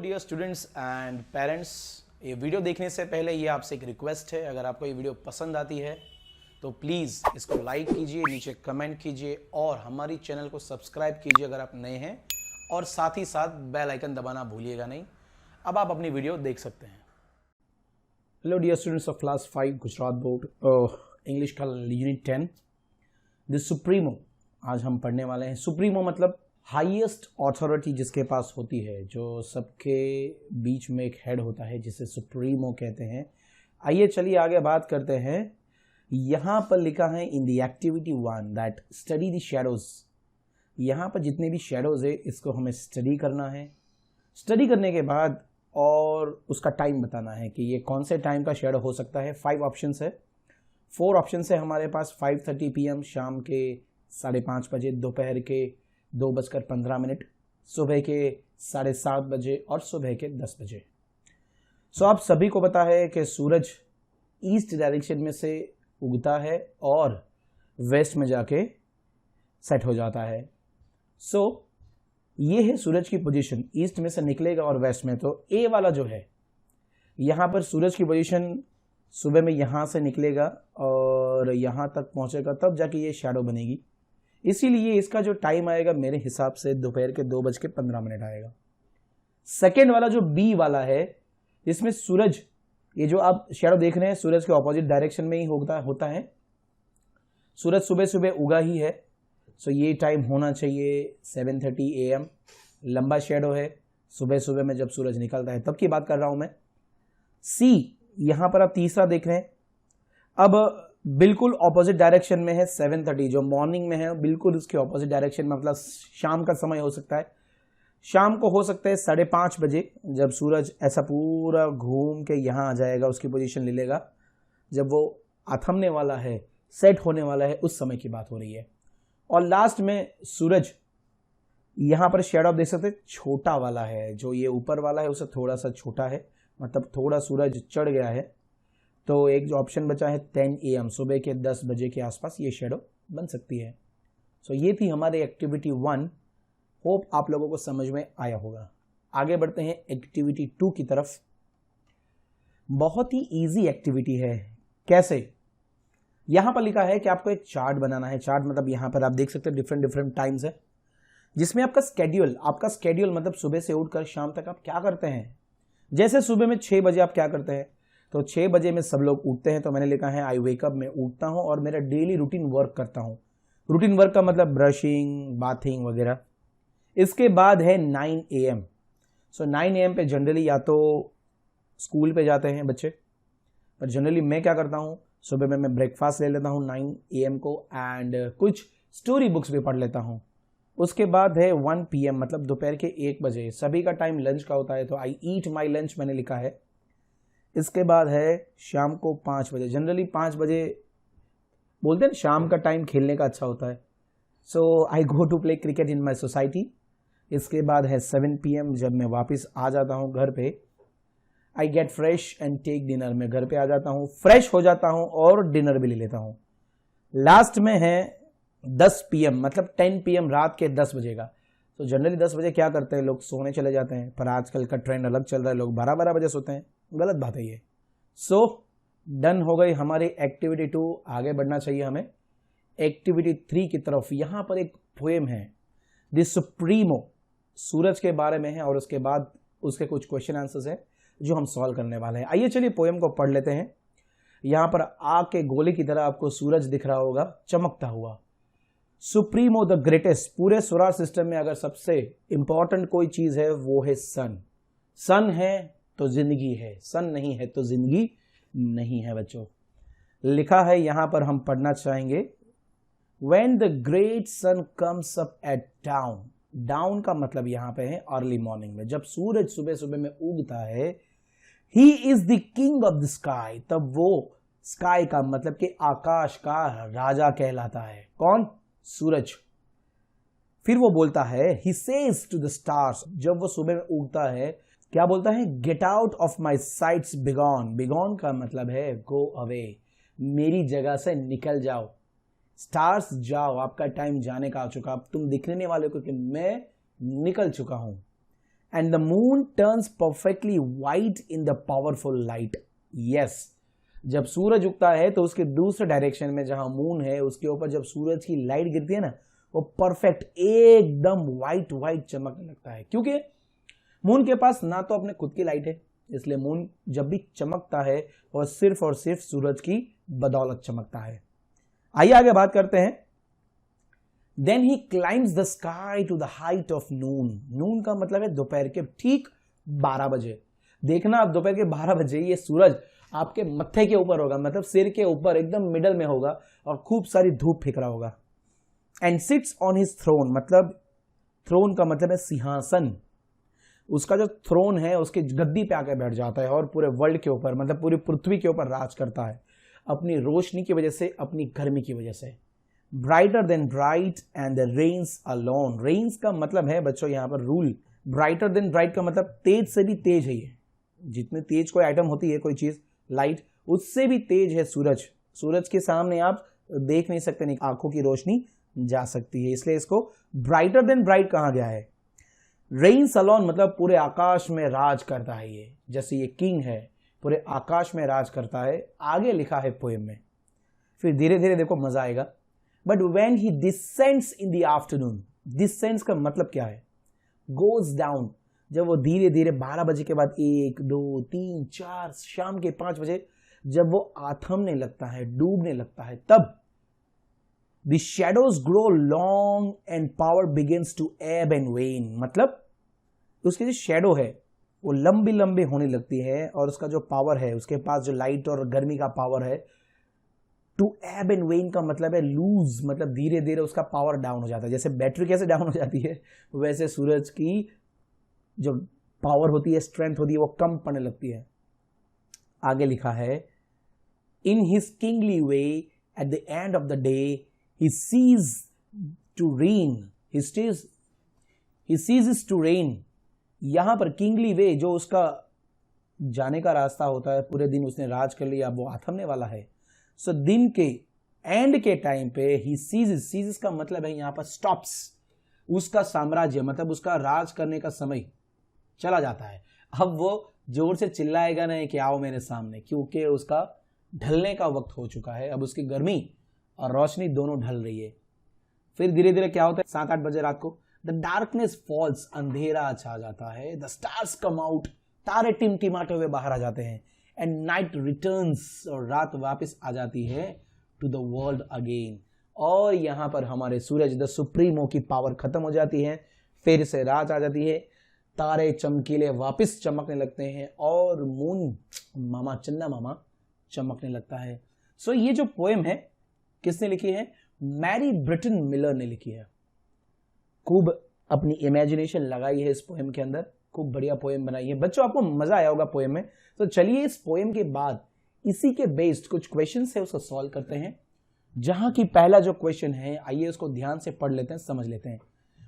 Dear students and parents, ये video देखने से पहले ये आपसे एक रिक्वेस्ट है। अगर आपको ये वीडियो पसंद आती है तो प्लीज़ इसको लाइक कीजिए, नीचे कमेंट कीजिए और हमारी चैनल को सब्सक्राइब कीजिए अगर आप नए हैं, और साथ ही साथ बेल आइकन दबाना भूलिएगा नहीं। अब आप अपनी वीडियो देख सकते हैं। Hello dear students of class 5 Gujarat board English का यूनिट 10 द सुप्रीमो। आज हम पढ़ने वाले हैं। सुप्रीमो मतलब हाईएस्ट अथॉरिटी जिसके पास होती है, जो सबके बीच में एक हेड होता है जिसे सुप्रीमो कहते हैं। आइए चलिए आगे बात करते हैं। यहाँ पर लिखा है in the activity 1 that study the shadows. यहाँ पर जितने भी शैडोज है इसको हमें स्टडी करना है। स्टडी करने के बाद और उसका टाइम बताना है कि ये कौन से टाइम का शैडो हो सकता है। 5 ऑप्शंस है, 4 ऑप्शंस है हमारे पास। 5:30 PM शाम के 5:30 बजे, दोपहर के 2:15, सुबह के 7:30 बजे और सुबह के 10 बजे। सो आप सभी को पता है कि सूरज ईस्ट डायरेक्शन में से उगता है और वेस्ट में जाके सेट हो जाता है। सो ये है सूरज की पोजीशन, ईस्ट में से निकलेगा और वेस्ट में। तो ए वाला जो है, यहाँ पर सूरज की पोजीशन सुबह में यहाँ से निकलेगा और यहाँ तक पहुँचेगा, तब जाके ये शैडो बनेगी। इसीलिए इसका जो टाइम आएगा मेरे हिसाब से दोपहर के 2:15 आएगा। सेकेंड वाला जो बी वाला है, इसमें सूरज, ये जो आप शैडो देख रहे हैं, सूरज के ऑपोजिट डायरेक्शन में ही होता है। सूरज सुबह सुबह उगा ही है, सो ये टाइम होना चाहिए 7:30 AM। लंबा शैडो है, सुबह सुबह में जब सूरज निकलता है तब की बात कर रहा हूं मैं। सी, यहां पर आप तीसरा देख रहे हैं, अब बिल्कुल ऑपोजिट डायरेक्शन में है 7:30, जो मॉर्निंग में है बिल्कुल उसके ऑपोजिट डायरेक्शन में, मतलब शाम का समय हो सकता है। शाम को हो सकता है 5:30 बजे, जब सूरज ऐसा पूरा घूम के यहाँ आ जाएगा, उसकी पोजीशन ले लेगा, जब वो आथमने वाला है, सेट होने वाला है, उस समय की बात हो रही है। और लास्ट में सूरज, यहाँ पर शैडो आप देख सकते हैं छोटा वाला है, जो ये ऊपर वाला है उससे थोड़ा सा छोटा है, मतलब थोड़ा सूरज चढ़ गया है। तो एक जो ऑप्शन बचा है 10 AM, सुबह के 10 बजे के आसपास ये शैडो बन सकती है। सो ये थी हमारी एक्टिविटी 1। होप आप लोगों को समझ में आया होगा। आगे बढ़ते हैं एक्टिविटी 2 की तरफ। बहुत ही इजी एक्टिविटी है। कैसे? यहां पर लिखा है कि आपको एक चार्ट बनाना है। चार्ट मतलब यहां पर आप देख सकते हैं डिफरेंट टाइम्स है, जिसमें आपका स्केड्यूल मतलब सुबह से उठकर शाम तक आप क्या करते हैं। जैसे सुबह में 6 बजे आप क्या करते हैं, तो 6 बजे में सब लोग उठते हैं, तो मैंने लिखा है आई वेक अप, मैं उठता हूं और मेरा डेली रूटीन वर्क करता हूं। रूटीन वर्क का मतलब ब्रशिंग, बाथिंग वगैरह। इसके बाद है 9 AM। सो 9 AM पे जनरली या तो स्कूल पे जाते हैं बच्चे, पर जनरली मैं क्या करता हूं, सुबह में मैं ब्रेकफास्ट ले लेता हूं 9 AM को, एंड कुछ स्टोरी बुक्स भी पढ़ लेता हूं। उसके बाद है 1 PM, मतलब दोपहर के 1 बजे। सभी का टाइम लंच का होता है, तो आई ईट माई लंच मैंने लिखा है। इसके बाद है शाम को 5 बजे। जनरली 5 बजे बोलते हैं शाम का टाइम खेलने का अच्छा होता है, so I go to play cricket in my society. इसके बाद है 7 PM, जब मैं वापस आ जाता हूँ घर पे, I get fresh and take dinner. मैं घर पे आ जाता हूँ, फ्रेश हो जाता हूँ और डिनर भी ले लेता हूँ। लास्ट में है 10 PM, मतलब 10 PM, रात के 10 बजे का। तो जनरली 10 बजे क्या करते हैं लोग, सोने चले जाते हैं, पर आजकल का ट्रेंड अलग चल रहा है, लोग 12-12 बजे सोते हैं। गलत बात है ये। सो डन हो गई हमारी एक्टिविटी 2। आगे बढ़ना चाहिए हमें एक्टिविटी 3 की तरफ। यहां पर एक पोएम है द सुप्रीमो, सूरज के बारे में है, और उसके बाद उसके कुछ क्वेश्चन आंसर्स है जो हम सॉल्व करने वाले हैं। आइए चलिए पोएम को पढ़ लेते हैं। यहां पर आग के गोले की तरह आपको सूरज दिख रहा होगा चमकता हुआ। सुप्रीमो द ग्रेटेस्ट, पूरे सोलर सिस्टम में अगर सबसे इंपॉर्टेंट कोई चीज है वो है सन। सन है तो जिंदगी है, सन नहीं है तो जिंदगी नहीं है बच्चों। लिखा है यहां पर, हम पढ़ना चाहेंगे। When the great sun comes up at dawn, down का मतलब यहां पे है अर्ली मॉर्निंग में, जब सूरज सुबह सुबह में उगता है। He is the king of the sky, तब वो स्काई का मतलब कि आकाश का राजा कहलाता है। कौन? सूरज। फिर वो बोलता है he says to the stars, जब वो सुबह में उगता है क्या बोलता है, get out of my sights begone. Begone का मतलब है गो अवे, मेरी जगह से निकल जाओ। स्टार्स जाओ, आपका टाइम जाने का आ चुका, अब तुम दिखने वाले को कि मैं निकल चुका हूं। And the moon turns perfectly white in the powerful light. Yes, जब सूरज उगता है तो उसके दूसरे डायरेक्शन में जहां मून है उसके ऊपर जब सूरज की लाइट गिरती है ना, वो परफेक्ट एकदम व्हाइट व्हाइट चमकने लगता है, क्योंकि मून के पास ना तो अपने खुद की लाइट है, इसलिए मून जब भी चमकता है और सिर्फ सूरज की बदौलत चमकता है। आइए आगे बात करते हैं। Then he climbs the sky to the height of noon. Noon का मतलब है दोपहर के ठीक 12 बजे। देखना आप दोपहर के 12 बजे ये सूरज आपके मत्थे के ऊपर होगा, मतलब सिर के ऊपर एकदम मिडल में होगा और खूब सारी धूप फेंक रहा होगा। And sits on his throne, मतलब थ्रोन का मतलब है सिंहासन। उसका जो थ्रोन है उसके गद्दी पे आकर बैठ जाता है और पूरे वर्ल्ड के ऊपर, मतलब पूरी पृथ्वी के ऊपर राज करता है, अपनी रोशनी की वजह से, अपनी गर्मी की वजह से। Brighter than bright and the reigns alone. Reigns का मतलब है बच्चों यहाँ पर रूल। ब्राइटर देन ब्राइट का मतलब तेज से भी तेज है ये। जितनी तेज कोई आइटम होती है, कोई चीज लाइट, उससे भी तेज है सूरज। सूरज के सामने आप देख नहीं सकते, नहीं आंखों की रोशनी जा सकती है, इसलिए इसको ब्राइटर देन ब्राइट कहा गया है। रेन्स अलोन मतलब पूरे आकाश में राज करता है ये, जैसे ये किंग है, पूरे आकाश में राज करता है। आगे लिखा है पोएम में, फिर धीरे धीरे देखो मजा आएगा। But when he descends in the afternoon, descends का मतलब क्या है? Goes down. जब वो धीरे धीरे 12 बजे के बाद 1, 2, 3, 4 शाम के 5 बजे जब वो आथमने लगता है, डूबने लगता है, तब the shadows grow long and power begins to ebb and wane. मतलब उसकी जो शेडो है वो लंबी लंबी होने लगती है और उसका जो पावर है, उसके पास जो लाइट और गर्मी का पावर है, टू एब एंड वेन का मतलब है लूज, मतलब धीरे धीरे उसका पावर डाउन हो जाता है। जैसे बैटरी कैसे डाउन हो जाती है, वैसे सूरज की जो पावर होती है, स्ट्रेंथ होती है, वो कम पड़ने लगती है। आगे लिखा है, in his kingly way at the end of the day he ceases to reign, he ceases to reign. यहां पर किंगली वे जो उसका जाने का रास्ता होता है, पूरे दिन उसने राज कर लिया, वो आथमने वाला है। सो दिन के एंड के टाइम पे ही सीजेस का मतलब है यहां पर स्टॉप्स। उसका साम्राज्य मतलब उसका राज करने का समय चला जाता है। अब वो जोर से चिल्लाएगा नहीं कि आओ मेरे सामने, क्योंकि उसका ढलने का वक्त हो चुका है। अब उसकी गर्मी और रोशनी दोनों ढल रही है। फिर धीरे धीरे क्या होता है, 7-8 बजे रात को द डार्कनेस फॉल्स, अंधेरा छा जाता है। द स्टार्स कम आउट, तारे टिमटिमाते हुए बाहर आ जाते हैं। एंड नाइट रिटर्न्स, और रात वापस आ जाती है टू द वर्ल्ड अगेन। और यहां पर हमारे सूरज द सुप्रीमो की पावर खत्म हो जाती है, फिर से रात आ जाती है, तारे चमकीले वापस चमकने लगते हैं और मून मामा, चन्ना मामा चमकने लगता है। सो ये जो पोएम है किसने लिखी है? मैरी ब्रिटन मिलर ने लिखी है। खूब अपनी इमेजिनेशन लगाई है इस पोएम के अंदर, खूब बढ़िया पोएम बनाई है। बच्चों आपको मजा आया होगा पोएम में। तो चलिए इस पोएम के बाद इसी के बेस्ड कुछ क्वेश्चंस है उसको सॉल्व करते हैं। जहां की पहला जो क्वेश्चन है, आइए उसको ध्यान से पढ़ लेते हैं, समझ लेते हैं।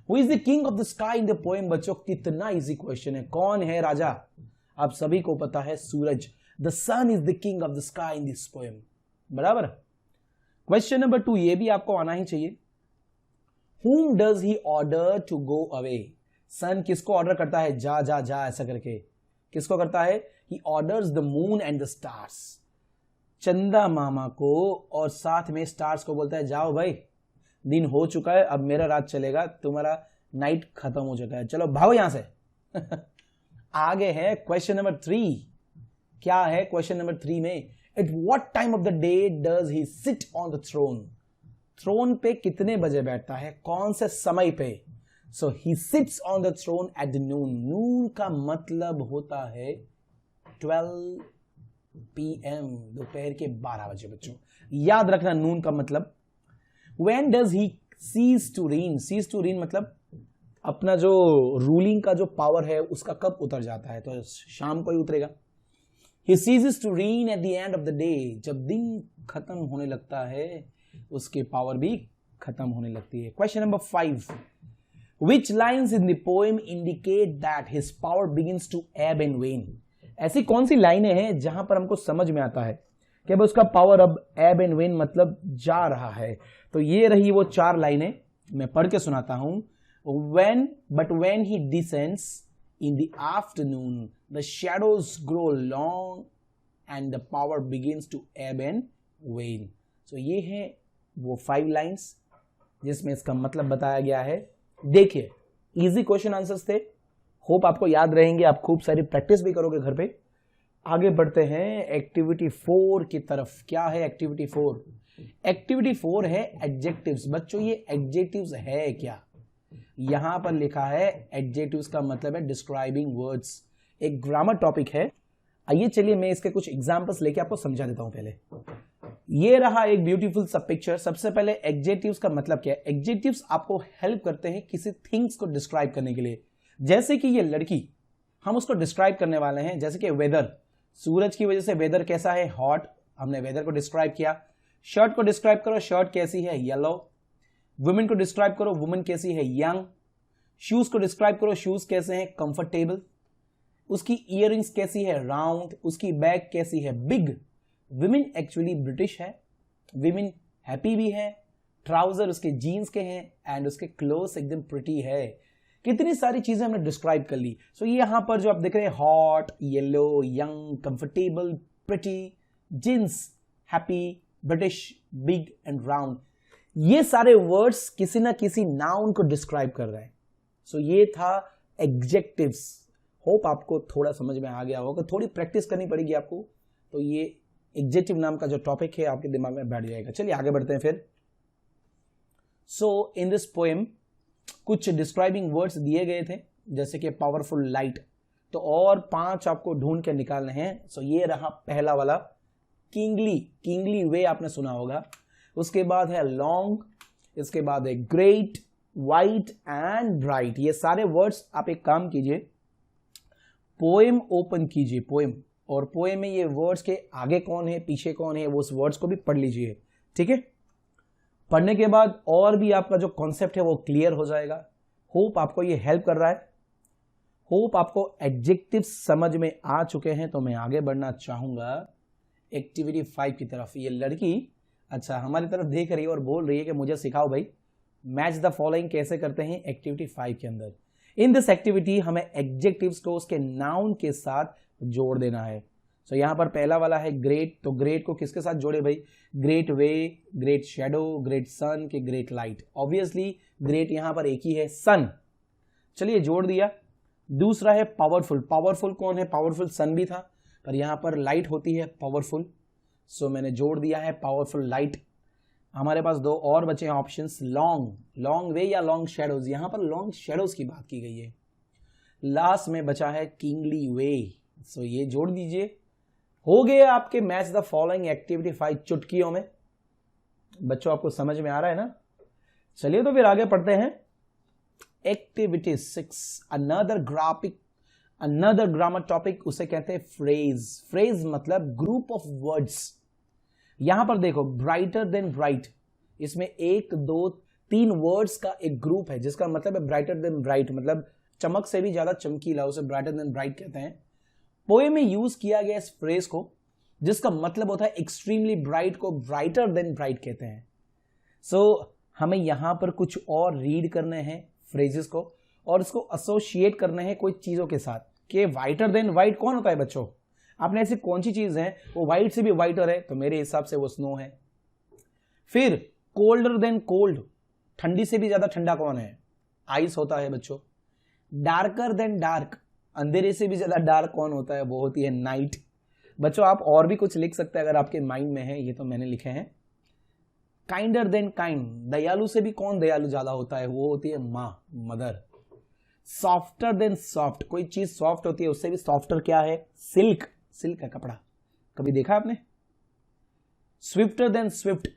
Who is the king of the sky in the poem? बच्चों कितना इजी क्वेश्चन है। कौन है राजा? आप सभी को पता है, सूरज। The sun is the king of the sky in this poem। बराबर। क्वेश्चन नंबर 2 ये भी आपको आना ही चाहिए। Whom does he order to go away? सन किसको ऑर्डर करता है? जा जा जा ऐसा करके किसको करता है? He orders the moon and the stars। चंदा मामा को और साथ में स्टार्स को बोलता है जाओ भाई, दिन हो चुका है, अब मेरा रात चलेगा, तुम्हारा नाइट खत्म हो चुका है, चलो भागो यहां से। आगे है क्वेश्चन नंबर 3। क्या है क्वेश्चन नंबर 3 में? At what time of the day does he sit on the throne? Throne पे कितने बजे बैठता है, कौन से समय पे? So he sits on the throne at the noon. Noon का मतलब होता है 12 PM, दोपहर के 12 बजे। बच्चों याद रखना नून का मतलब। When does he cease to reign? Cease to reign मतलब अपना जो रूलिंग का जो पावर है उसका कब उतर जाता है? तो शाम को ही उतरेगा। He ceases to reign at the end of the day। जब दिन खत्म होने लगता है उसकी पावर भी खत्म होने लगती है। Question number 5। Which lines in the poem indicate that his power begins to ebb and wane? ऐसी कौन सी लाइनें हैं जहां पर हमको समझ में आता है कि उसका पावर अब एब एंड वेन मतलब जा रहा है? तो ये रही वो 4 लाइनें, मैं पढ़ के सुनाता हूं। When he descends In the afternoon, the shadows grow long and the power begins to ebb and wane. So ये है वो 5 लाइन्स जिसमें इसका मतलब बताया गया है. देखिए, इजी क्वेश्चन आंसर्स थे. होप आपको याद रहेंगे. आप खूब सारी प्रैक्टिस भी करोगे घर पे. आगे बढ़ते हैं एक्टिविटी 4 की तरफ. क्या है एक्टिविटी 4? एक्टिविटी 4 है एडजेक्टिव्स. बच्चों, ये एडजेक्टिव्स है क्या? यहां पर लिखा है एडजेक्टिव्स का मतलब है डिस्क्राइबिंग वर्ड्स. एक ग्रामर टॉपिक है. आइए चलिए मैं इसके कुछ एग्जांपल्स लेके आपको समझा देता हूं. पहले ये रहा एक ब्यूटीफुल सा पिक्चर. सबसे पहले एडजेक्टिव्स का मतलब क्या है? एडजेक्टिव्स आपको हेल्प करते हैं किसी थिंग्स को डिस्क्राइब करने के लिए. जैसे कि ये लड़की, हम उसको डिस्क्राइब करने वाले हैं. जैसे कि वेदर, सूरज की वजह से वेदर कैसा है? हॉट. हमने वेदर को डिस्क्राइब किया. शर्ट को डिस्क्राइब करो, शर्ट कैसी है? येलो. वुमेन को डिस्क्राइब करो, वुमेन कैसी है? यंग. शूज को डिस्क्राइब करो, शूज कैसे हैं? कंफर्टेबल. उसकी इयररिंग्स कैसी है? राउंड. उसकी बैग कैसी है? बिग. विमेन एक्चुअली ब्रिटिश है. विमेन हैप्पी भी है. ट्राउजर उसके जीन्स के हैं एंड उसके क्लोथ्स एकदम प्रिटी है. कितनी सारी चीजें हमने डिस्क्राइब कर ली. सो ये यहां पर जो आप देख रहे हैं, hot, yellow, young, comfortable, pretty, jeans, happy, British, big and round, ये सारे वर्ड्स किसी ना किसी नाउन को डिस्क्राइब कर रहे हैं. सो ये था एडजेक्टिव्स. होप आपको थोड़ा समझ में आ गया होगा. थोड़ी प्रैक्टिस करनी पड़ेगी आपको, तो ये एडजेक्टिव नाम का जो टॉपिक है आपके दिमाग में बैठ जाएगा. चलिए आगे बढ़ते हैं फिर. सो इन दिस पोएम कुछ डिस्क्राइबिंग वर्ड्स दिए गए थे, जैसे कि पावरफुल लाइट. तो और 5 आपको ढूंढ के निकालने हैं. सो ये रहा पहला वाला, किंगली. किंगली वे आपने सुना होगा. उसके बाद है लॉन्ग. इसके बाद है ग्रेट, वाइट एंड ब्राइट. ये सारे वर्ड्स आप एक काम कीजिए, पोएम ओपन कीजिए, पोएम, और पोएम में ये वर्ड्स के आगे कौन है, पीछे कौन है, वो उस वर्ड्स को भी पढ़ लीजिए. ठीक है. पढ़ने के बाद और भी आपका जो कॉन्सेप्ट है वो क्लियर हो जाएगा. होप आपको ये हेल्प कर रहा है. होप आपको एडजेक्टिव्स समझ में आ चुके हैं. तो मैं आगे बढ़ना चाहूंगा एक्टिविटी 5 की तरफ. ये लड़की अच्छा हमारी तरफ देख रही है और बोल रही है कि मुझे सिखाओ भाई, मैच द फॉलोइंग कैसे करते हैं एक्टिविटी 5 के अंदर. इन दिस एक्टिविटी हमें एडजेक्टिव्स को उसके नाउन के साथ जोड़ देना है. सो यहां पर पहला वाला है ग्रेट. तो ग्रेट को किसके साथ जोड़े भाई? Great way, great shadow, great सन के ग्रेट लाइट. ऑब्वियसली ग्रेट यहां पर एक ही है, सन. चलिए जोड़ दिया. दूसरा है पावरफुल. पावरफुल कौन है? पावरफुल सन भी था, पर यहां पर लाइट होती है पावरफुल. सो मैंने जोड़ दिया है पावरफुल लाइट. हमारे पास 2 और बचे हैं ऑप्शंस, लॉन्ग, लॉन्ग वे या लॉन्ग शेडोज. यहां पर लॉन्ग शेडोज की बात की गई है. लास्ट में बचा है किंगली वे. सो ये जोड़ दीजिए. हो गए आपके मैच द फॉलोइंग एक्टिविटी 5 चुटकियों में. बच्चों आपको समझ में आ रहा है ना? चलिए तो फिर आगे पढ़ते हैं. एक्टिविटी 6, अनदर ग्रामर टॉपिक, उसे कहते हैं फ्रेज. फ्रेज मतलब ग्रुप ऑफ वर्ड्स. यहां पर देखो, ब्राइटर देन ब्राइट, इसमें 1 2 3 वर्ड्स का एक ग्रुप है, जिसका मतलब है ब्राइटर देन ब्राइट, मतलब चमक से भी ज्यादा चमकीला, उसे ब्राइटर देन ब्राइट कहते हैं. पोएम में यूज किया गया इस फ्रेज को, जिसका मतलब होता है एक्सट्रीमली ब्राइट को ब्राइटर देन ब्राइट कहते हैं. सो हमें यहां पर कुछ और रीड करने हैं फ्रेजेस को, और इसको एसोसिएट करने हैं कोई चीजों के साथ. कि वाइटर देन वाइट कौन होता है बच्चों? आपने ऐसी कौन सी चीज है वो वाइट से भी वाइटर है? तो मेरे हिसाब से वो स्नो है. फिर कोल्डर देन कोल्ड, ठंडी से भी ज्यादा ठंडा कौन है? आइस होता है बच्चों. डार्कर देन डार्क, अंधेरे से भी ज्यादा डार्क कौन होता है? वो होती है नाइट. बच्चों आप और भी कुछ लिख सकते हैं अगर आपके माइंड में है, ये तो मैंने लिखे हैं. काइंडर देन काइंड, दयालु से भी कौन दयालु ज्यादा होता है? वो होती है माँ, मदर. सॉफ्टर देन सॉफ्ट, कोई चीज सॉफ्ट होती है उससे भी सॉफ्टर क्या है? सिल्क. सिल्क का कपड़ा, कभी देखा आपने? स्विफ्टर देन स्विफ्ट,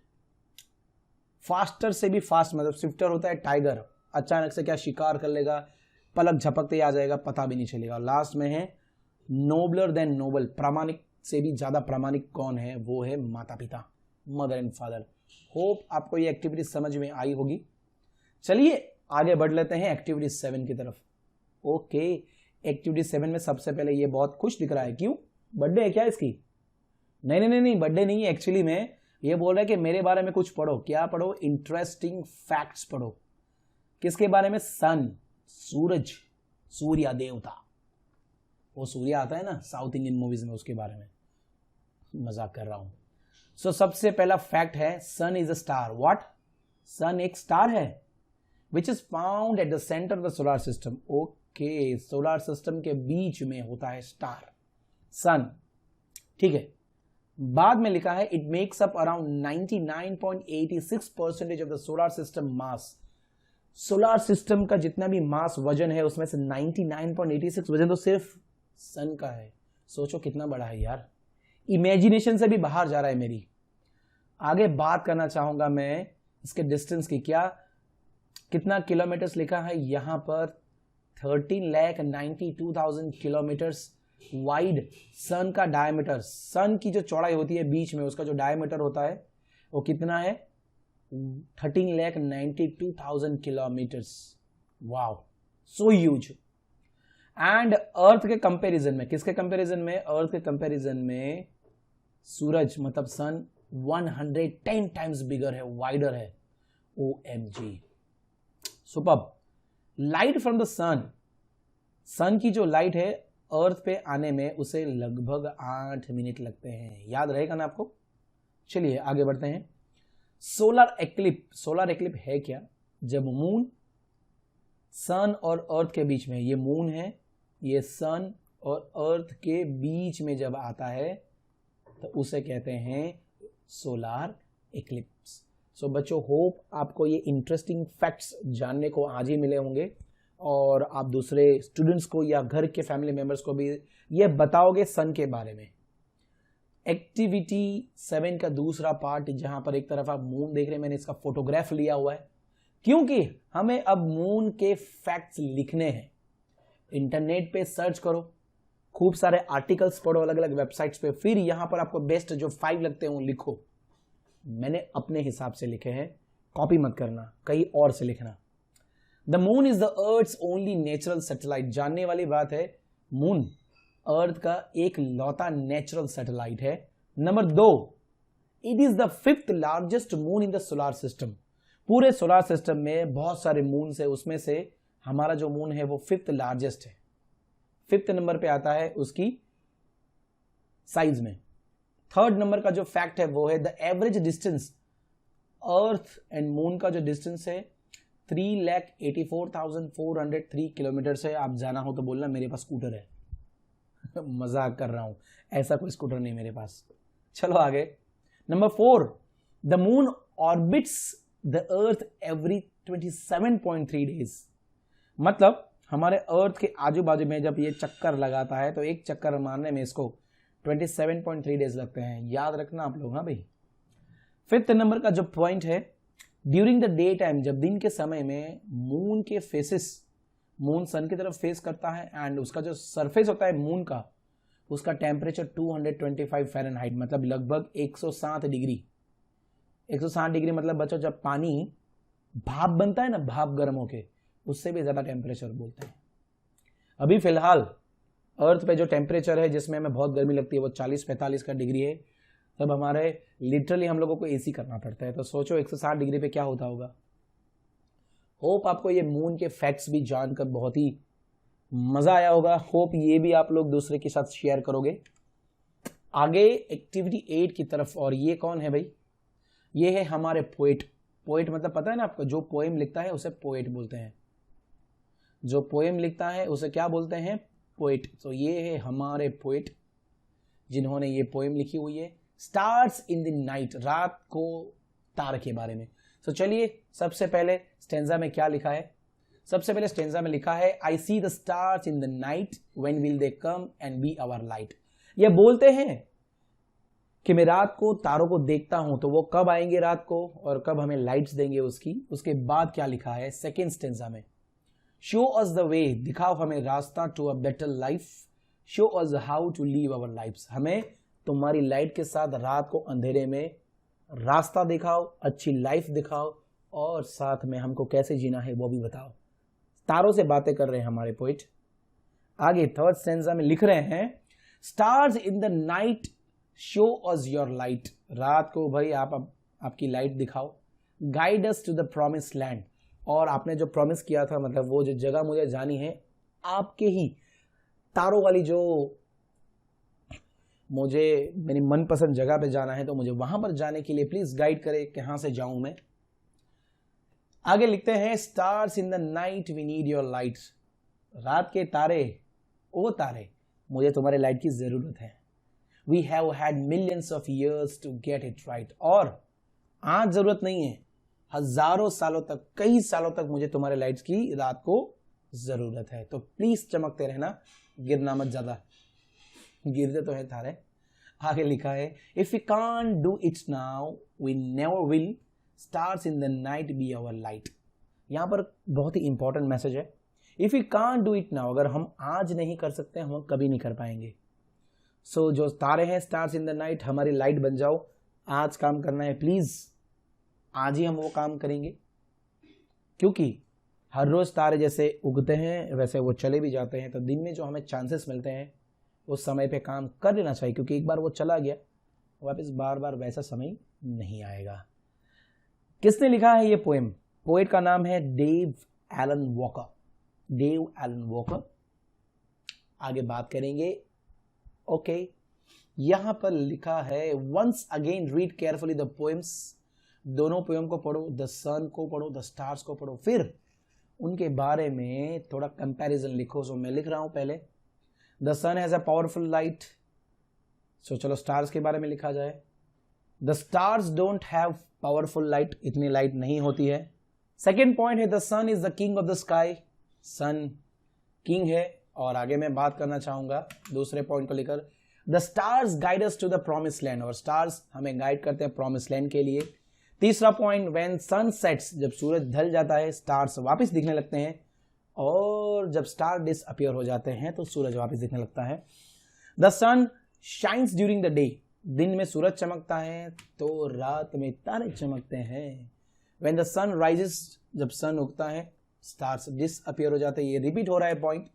फास्टर से भी फास्ट, मतलब स्विफ्टर होता है टाइगर, अचानक से क्या शिकार कर लेगा, पलक झपकते ही आ जाएगा, पता भी नहीं चलेगा. लास्ट में है नोबलर देन नोबल, प्रामाणिक से भी ज्यादा प्रामाणिक कौन है? वो है माता पिता, मदर एंड फादर. होप आपको ये एक्टिविटी समझ में आई होगी. चलिए आगे बढ़ लेते हैं एक्टिविटी 7 की तरफ. ओके, एक्टिविटी 7 में सबसे पहले ये बहुत खुश दिख रहा है. क्यों? बर्थडे है क्या इसकी? नहीं, बर्थडे नहीं है. एक्चुअली में ये बोल रहा है कि मेरे बारे में कुछ पढ़ो. क्या पढ़ो? इंटरेस्टिंग फैक्ट्स पढ़ो. किसके बारे में? सन, सूरज, सूर्य देवता. वो सूर्य आता है ना साउथ इंडियन मूवीज में, उसके बारे में मजाक कर रहा हूं। सो सबसे पहला फैक्ट है सन इज अ स्टार। व्हाट? सन एक स्टार है which is found at the centre of the solar system. Okay, solar system के बीच में होता है स्टार सन, ठीक है। बाद में लिखा है it makes up around 99.86% of the solar system mass. Solar system का जितना भी मास वजन है उसमें से 99.86 वजन तो सिर्फ सन का है। सोचो कितना बड़ा है यार, इमेजिनेशन से भी बाहर जा रहा है मेरी। आगे बात करना चाहूंगा मैं इसके डिस्टेंस की। क्या कितना किलोमीटर्स लिखा है यहां पर? 13,92,000 किलोमीटर्स वाइड सन का डायमीटर। सन की जो चौड़ाई होती है बीच में, उसका जो डायमीटर होता है वो कितना है? 13,92,000 kilometres. Wow, so huge. And earth के कंपैरिजन में, किसके कंपैरिजन में? अर्थ के कंपैरिजन में सूरज मतलब सन 110 टाइम्स बिगर है, वाइडर है। OMG, superb. Light from the sun, sun की जो लाइट है अर्थ पे आने में उसे लगभग 8 मिनट लगते हैं। याद रहेगा ना आपको? चलिए आगे बढ़ते हैं। सोलर एक्लिप। सोलर एक्लिप है क्या? जब मून सन और अर्थ के बीच में, ये मून है, ये सन और अर्थ के बीच में जब आता है तो उसे कहते हैं सोलर एक्लिप्स। सो बच्चों, होप आपको ये इंटरेस्टिंग फैक्ट्स जानने को आज ही मिले होंगे और आप दूसरे स्टूडेंट्स को या घर के फैमिली मेंबर्स को भी ये बताओगे सन के बारे में। एक्टिविटी 7 का दूसरा पार्ट, जहां पर एक तरफ आप मून देख रहे हैं, मैंने इसका फोटोग्राफ लिया हुआ है क्योंकि हमें अब मून के फैक्ट्स लिखने हैं। इंटरनेट पे सर्च करो, खूब सारे आर्टिकल्स पढ़ो अलग अलग वेबसाइट्स पे, फिर यहां पर आपको बेस्ट जो 5 लगते हैं लिखो। मैंने अपने हिसाब से लिखे हैं, कॉपी मत करना, कहीं और से लिखना। The moon is the earth's only natural satellite. जानने वाली बात है, मून अर्थ का एक लौता नेचुरल सैटेलाइट है। Number 2, it is the 5th largest moon in the solar system. पूरे सोलर सिस्टम में बहुत सारे मून है, उसमें से हमारा जो मून है वो 5th लार्जेस्ट है, 5th नंबर पे आता है उसकी साइज में। 3rd नंबर का जो फैक्ट है वो है the average distance earth and moon का जो डिस्टेंस है 3,84,403 किलोमीटर है। आप जाना हो तो बोलना मेरे पास स्कूटर है। मजाक कर रहा हूं, ऐसा कोई स्कूटर नहीं मेरे पास। चलो आगे। Number 4, the moon orbits the earth every 27.3 days. मतलब हमारे अर्थ के आजू बाजू में जब ये चक्कर लगाता है तो एक चक्कर मारने में इसको 27.3 डेज लगते हैं। याद रखना आप लोग। हाँ भाई। 5th नंबर का जो पॉइंट है, ड्यूरिंग द डे टाइम, जब दिन के समय में मून के फेसेस, मून सन की तरफ फेस करता है एंड उसका जो सरफेस होता है मून का, उसका टेम्परेचर 225 फ़ारेनहाइट मतलब लगभग 107 डिग्री। 107 डिग्री मतलब बच्चों जब पानी भाप बनता है ना, भाप गर्म होके, उससे भी ज्यादा टेम्परेचर बोलते हैं। अभी फिलहाल अर्थ पे जो टेम्परेचर है जिसमें हमें बहुत गर्मी लगती है वो 40-45 का डिग्री है। तब हमारे लिटरली हम लोगों को एसी करना पड़ता है। तो सोचो 160 डिग्री पे क्या होता होगा। होप आपको ये मून के फैक्ट्स भी जानकर बहुत ही मजा आया होगा। होप ये भी आप लोग दूसरे के साथ शेयर करोगे। आगे एक्टिविटी 8 की तरफ। और ये कौन है भाई? ये है हमारे पोएट। पोएट मतलब पता है ना आपको, जो पोएम लिखता है उसे पोएट बोलते हैं। जो पोएम लिखता है उसे क्या बोलते हैं? पोएट। तो ये है हमारे पोएट जिन्होंने ये पोएम लिखी हुई है, स्टार्स इन द नाइट, रात को तारे के बारे में। तो चलिए सबसे पहले स्टेंजा में क्या लिखा है? सबसे पहले स्टेंजा में लिखा है I see the stars in the night when will they come and be our light. ये बोलते हैं कि मैं रात को तारों को देखता हूं तो वो कब आएंगे रात को और कब हमें लाइट्स देंगे उसकी। उसके बाद क्या लिखा है सेकेंड स्टेंजा में? शो अस द वे, दिखाओ हमें रास्ता to a better life, show us how to live our lifes, हमें तुम्हारी लाइट के साथ रात को अंधेरे में रास्ता दिखाओ, अच्छी लाइफ दिखाओ और साथ में हमको कैसे जीना है वो भी बताओ। तारों से बातें कर रहे हैं हमारे पोइट। आगे थर्ड स्टेंजा में लिख रहे हैं stars in the night show us your light, रात को भाई आपकी लाइट दिखाओ। Guide us to the promise land, और आपने जो प्रॉमिस किया था मतलब वो जो जगह मुझे जानी है आपके ही तारों वाली जो मुझे मेरी मनपसंद जगह पे जाना है, तो मुझे वहां पर जाने के लिए प्लीज गाइड करें कहां से जाऊं मैं। आगे लिखते हैं stars in the night we need your lights. रात के तारे, ओ तारे, मुझे तुम्हारे लाइट की जरूरत है। We have had millions of years to get it right. और आज जरूरत नहीं है, हजारों सालों तक, कई सालों तक मुझे तुम्हारे लाइट्स की रात को जरूरत है। तो प्लीज चमकते रहना, गिरना मत ज्यादा, गिरते तो है तारे। आगे लिखा है if we can't do it now we never will, stars in the night be our light. यहां पर बहुत ही इंपॉर्टेंट मैसेज है। If we can't do it now, अगर हम आज नहीं कर सकते हम कभी नहीं कर पाएंगे। सो जो तारे हैं, स्टार्स इन द नाइट, हमारी लाइट बन जाओ। आज काम करना है, प्लीज आज ही हम वो काम करेंगे, क्योंकि हर रोज तारे जैसे उगते हैं वैसे वो चले भी जाते हैं। तो दिन में जो हमें चांसेस मिलते हैं उस समय पे काम कर लेना चाहिए, क्योंकि एक बार वो चला गया वापस बार बार वैसा समय नहीं आएगा। किसने लिखा है ये पोएम? पोएट का नाम है Dave Allen Walker. Dave Allen Walker. आगे बात करेंगे। ओके, यहां पर लिखा है once again read carefully the poems. दोनों पोएम को पढ़ो, द सन को पढ़ो, द स्टार्स को पढ़ो, फिर उनके बारे में थोड़ा कंपैरिजन लिखो। सो मैं लिख रहा हूं पहले, the sun has a powerful light. So चलो स्टार्स के बारे में लिखा जाए। The stars don't have powerful light, इतनी लाइट नहीं होती है। सेकेंड पॉइंट है the sun is the king of the sky. Sun king है। और आगे मैं बात करना चाहूंगा दूसरे पॉइंट को लेकर, the stars guide us to the promise land, और स्टार्स हमें गाइड करते हैं प्रॉमिस लैंड के लिए। तीसरा पॉइंट, व्हेन सन सेट्स, जब सूरज ढल जाता है स्टार्स वापस दिखने लगते हैं, और जब स्टार डिसअपियर हो जाते हैं तो सूरज वापस दिखने लगता है। The sun shines during the day, दिन में सूरज चमकता है तो रात में तारे चमकते हैं। व्हेन द सन राइजेस, जब सन उगता है स्टार्स डिसअपियर हो जाते हैं। ये रिपीट हो रहा है पॉइंट।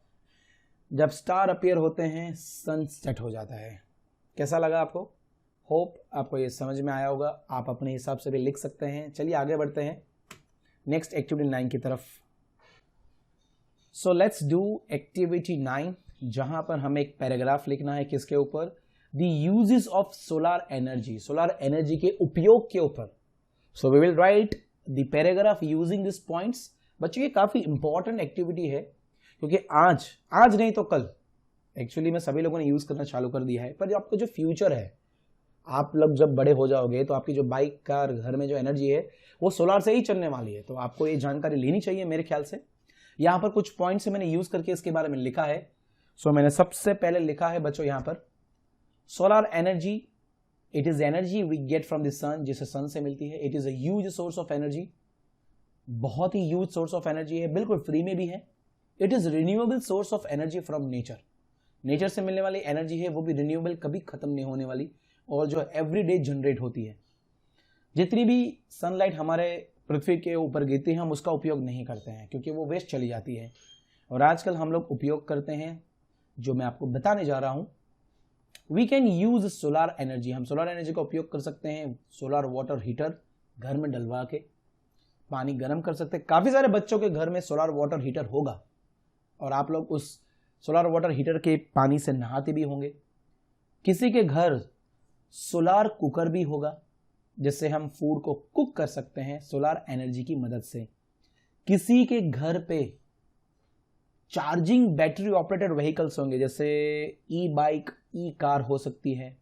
जब स्टार अपीयर होते हैं सन सेट हो जाता है। कैसा लगा आपको? होप आपको ये समझ में आया होगा। आप अपने हिसाब से भी लिख सकते हैं। चलिए आगे बढ़ते हैं नेक्स्ट एक्टिविटी 9 की तरफ। सो लेट्स डू एक्टिविटी 9, जहां पर हमें एक पैराग्राफ लिखना है। किसके ऊपर? The uses of solar energy, solar energy के उपयोग के ऊपर। So we will write the paragraph using this points. बच्चों ये काफी इंपॉर्टेंट एक्टिविटी है, क्योंकि आज नहीं तो कल एक्चुअली में सभी लोगों ने यूज करना चालू कर दिया है। पर जो आपको जो फ्यूचर है, आप लोग जब बड़े हो जाओगे तो आपकी जो बाइक, कार, घर में जो एनर्जी है वो सोलार से ही चलने वाली है। तो आपको ये जानकारी लेनी चाहिए मेरे ख्याल से। यहाँ पर कुछ पॉइंट्स मैंने यूज करके इसके बारे में लिखा है। सो मैंने सबसे पहले लिखा है बच्चों यहाँ पर, solar energy, it is energy we get from the sun, जिसे सन से मिलती है। It is a huge source of energy, बहुत ही ह्यूज सोर्स ऑफ एनर्जी है, बिल्कुल फ्री में भी है। It is renewable source of energy from nature, nature से मिलने वाली एनर्जी है वो भी रिन्यूएबल, कभी खत्म नहीं होने वाली, और जो एवरी डे जनरेट होती है। जितनी भी सनलाइट हमारे पृथ्वी के ऊपर गिरती है हम उसका उपयोग नहीं करते हैं, क्योंकि वो वेस्ट चली जाती है। और आजकल हम लोग उपयोग करते हैं, जो मैं आपको बताने जा रहा हूं। We can use solar energy, हम सोलर एनर्जी का उपयोग कर सकते हैं। सोलर वाटर हीटर घर में डलवा के पानी गर्म कर सकते हैं। काफी सारे बच्चों के घर में सोलर वाटर हीटर होगा, और आप लोग उस सोलर वाटर हीटर के पानी से नहाते भी होंगे। किसी के घर सोलर कुकर भी होगा, जिससे हम फूड को कुक कर सकते हैं सोलर एनर्जी की मदद से। किसी के घर पे चार्जिंग बैटरी ऑपरेटेड व्हीकल्स होंगे, जैसे ई बाइक, ई कार हो सकती है।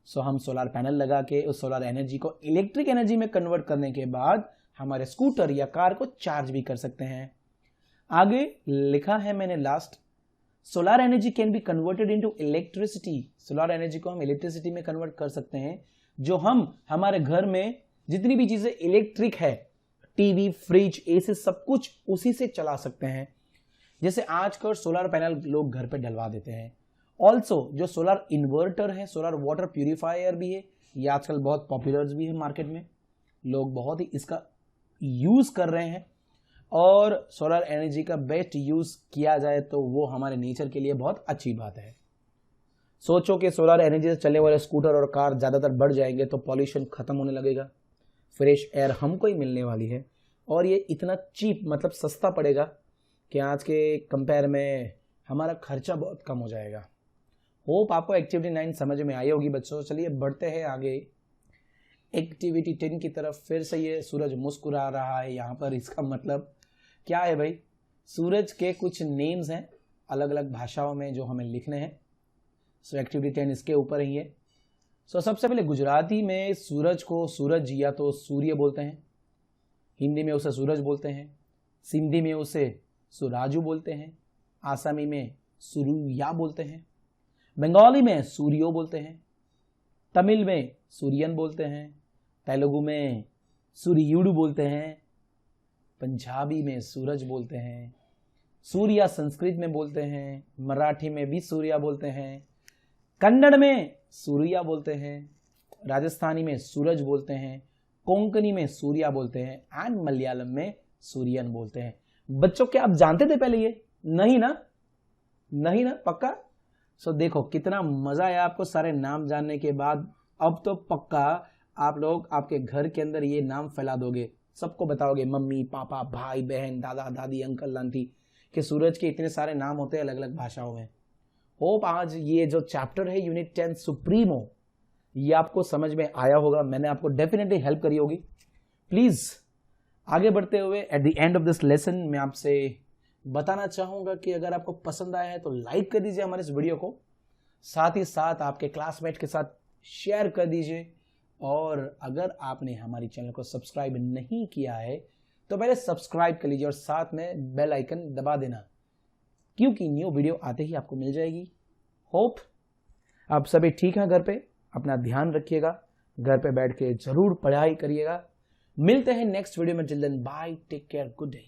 सो हम सोलर पैनल लगा के उस सोलर एनर्जी को इलेक्ट्रिक एनर्जी में कन्वर्ट करने के बाद हमारे स्कूटर या कार को चार्ज भी कर सकते हैं। आगे लिखा है मैंने last, solar energy can be converted into electricity, solar energy को हम इलेक्ट्रिसिटी में कन्वर्ट कर सकते हैं। जो हम हमारे घर में जितनी भी चीजें इलेक्ट्रिक है, टीवी, फ्रिज, एसी, सब कुछ उसी से चला सकते हैं। जैसे आजकल सोलर पैनल लोग घर पे डलवा देते हैं। ऑल्सो जो सोलर इन्वर्टर है, सोलर वाटर प्यूरिफायर भी है, ये आजकल बहुत पॉपुलर भी है मार्केट में, लोग बहुत ही इसका यूज कर रहे हैं। और सोलर एनर्जी का बेस्ट यूज किया जाए तो वो हमारे नेचर के लिए बहुत अच्छी बात है। सोचो कि सोलर एनर्जी से चलने वाले स्कूटर और कार ज्यादातर बढ़ जाएंगे तो पॉल्यूशन खत्म होने लगेगा, फ्रेश एयर हमको ही मिलने वाली है, और ये इतना चीप मतलब सस्ता पड़ेगा कि आज के कंपेयर में हमारा खर्चा बहुत कम हो जाएगा। होप आपको एक्टिविटी 9 समझ में आई होगी बच्चों। चलिए बढ़ते हैं आगे एक्टिविटी 10 की तरफ। फिर से ये सूरज मुस्कुरा रहा है यहाँ पर, इसका मतलब क्या है भाई? सूरज के कुछ नेम्स हैं अलग अलग भाषाओं में जो हमें लिखने हैं। सो एक्टिविटी 10 इसके ऊपर ही है। सो सबसे पहले गुजराती में सूरज को सूरज या तो सूर्य बोलते हैं, हिंदी में उसे सूरज बोलते हैं, सिंधी में उसे सुराजू बोलते हैं, आसामी में सुरुया बोलते हैं, बंगाली में सूर्यो बोलते हैं, तमिल में सूर्यन बोलते हैं, तेलुगु में सूर्युडु बोलते हैं, पंजाबी में सूरज बोलते हैं, सूर्या संस्कृत में बोलते हैं, मराठी में भी सूर्या बोलते हैं, कन्नड़ में सूर्या बोलते हैं, राजस्थानी में सूरज बोलते हैं, कोंकणी में सूर्या बोलते हैं एंड मलयालम में सूर्यन बोलते हैं। बच्चों क्या आप जानते थे पहले ये? नहीं ना? नहीं ना? पक्का? सो देखो कितना मजा आया आपको सारे नाम जानने के बाद। अब तो पक्का आप लोग आपके घर के अंदर ये नाम फैला दोगे, सबको बताओगे, मम्मी पापा भाई बहन दादा दादी अंकल आंटी, कि सूरज के इतने सारे नाम होते हैं अलग अलग भाषाओं में। होप आज ये जो चैप्टर है यूनिट 10 सुप्रीमो, ये आपको समझ में आया होगा। मैंने आपको डेफिनेटली हेल्प करी होगी। प्लीज आगे बढ़ते हुए eight the end of this lesson मैं आपसे बताना चाहूंगा कि अगर आपको पसंद आया है तो लाइक कर दीजिए हमारे इस वीडियो को, साथ ही साथ आपके क्लासमेट के साथ शेयर कर दीजिए, और अगर आपने हमारी चैनल को सब्सक्राइब नहीं किया है तो पहले सब्सक्राइब कर लीजिए और साथ में बेल आइकन दबा देना, क्योंकि न्यू वीडियो आते ही आपको मिल जाएगी। होप आप सभी ठीक हैं घर पे, अपना ध्यान रखिएगा, घर पे बैठ के जरूर पढ़ाई करिएगा। मिलते हैं नेक्स्ट वीडियो में। Till then bye, take care, good day.